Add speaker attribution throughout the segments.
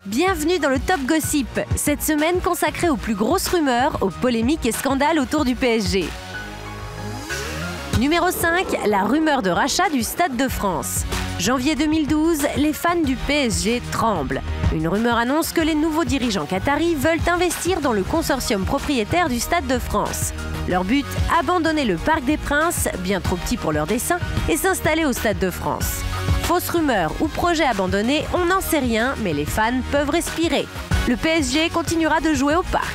Speaker 1: Bienvenue dans le Top Gossip, cette semaine consacrée aux plus grosses rumeurs, aux polémiques et scandales autour du PSG. Numéro 5, la rumeur de rachat du Stade de France. Janvier 2012, les fans du PSG tremblent. Une rumeur annonce que les nouveaux dirigeants qataris veulent investir dans le consortium propriétaire du Stade de France. Leur but, abandonner le Parc des Princes, bien trop petit pour leur dessein, et s'installer au Stade de France. Fausse rumeur ou projet abandonné, on n'en sait rien, mais les fans peuvent respirer. Le PSG continuera de jouer au parc.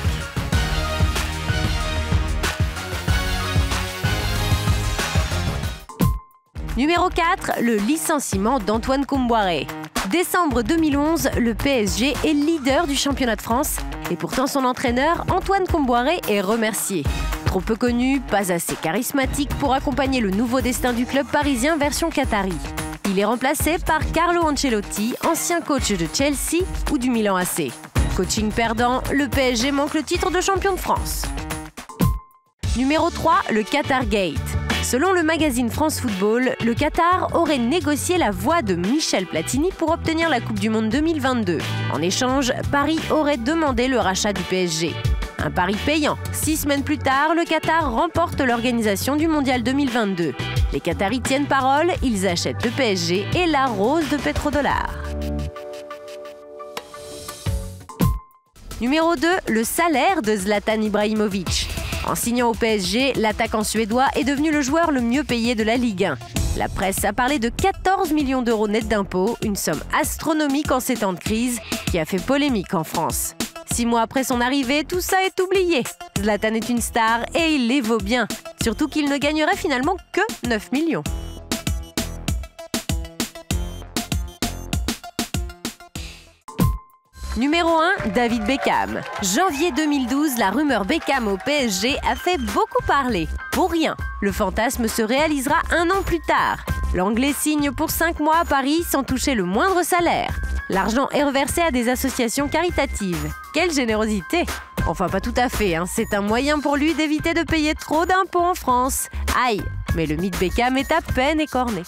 Speaker 1: Numéro 4, le licenciement d'Antoine Kombouaré. Décembre 2011, le PSG est leader du championnat de France et pourtant son entraîneur, Antoine Kombouaré, est remercié. Trop peu connu, pas assez charismatique pour accompagner le nouveau destin du club parisien version qatari. Il est remplacé par Carlo Ancelotti, ancien coach de Chelsea ou du Milan AC. Coaching perdant, le PSG manque le titre de champion de France. Numéro 3, le Qatar Gate. Selon le magazine France Football, le Qatar aurait négocié la voix de Michel Platini pour obtenir la Coupe du Monde 2022. En échange, Paris aurait demandé le rachat du PSG. Un pari payant. 6 semaines plus tard, le Qatar remporte l'organisation du Mondial 2022. Les Qataris tiennent parole, ils achètent le PSG et l'arrosent de pétrodollars. Numéro 2, le salaire de Zlatan Ibrahimovic. En signant au PSG, l'attaquant suédois est devenu le joueur le mieux payé de la Ligue 1. La presse a parlé de 14 millions d'euros net d'impôts, une somme astronomique en ces temps de crise qui a fait polémique en France. 6 mois après son arrivée, tout ça est oublié. Zlatan est une star et il les vaut bien. Surtout qu'il ne gagnerait finalement que 9 millions. Numéro 1, David Beckham. Janvier 2012, la rumeur Beckham au PSG a fait beaucoup parler. Pour rien, le fantasme se réalisera 1 an plus tard. L'Anglais signe pour 5 mois à Paris sans toucher le moindre salaire. L'argent est reversé à des associations caritatives. Quelle générosité! Enfin, pas tout à fait, hein. C'est un moyen pour lui d'éviter de payer trop d'impôts en France. Aïe, mais le mythe Beckham est à peine écorné.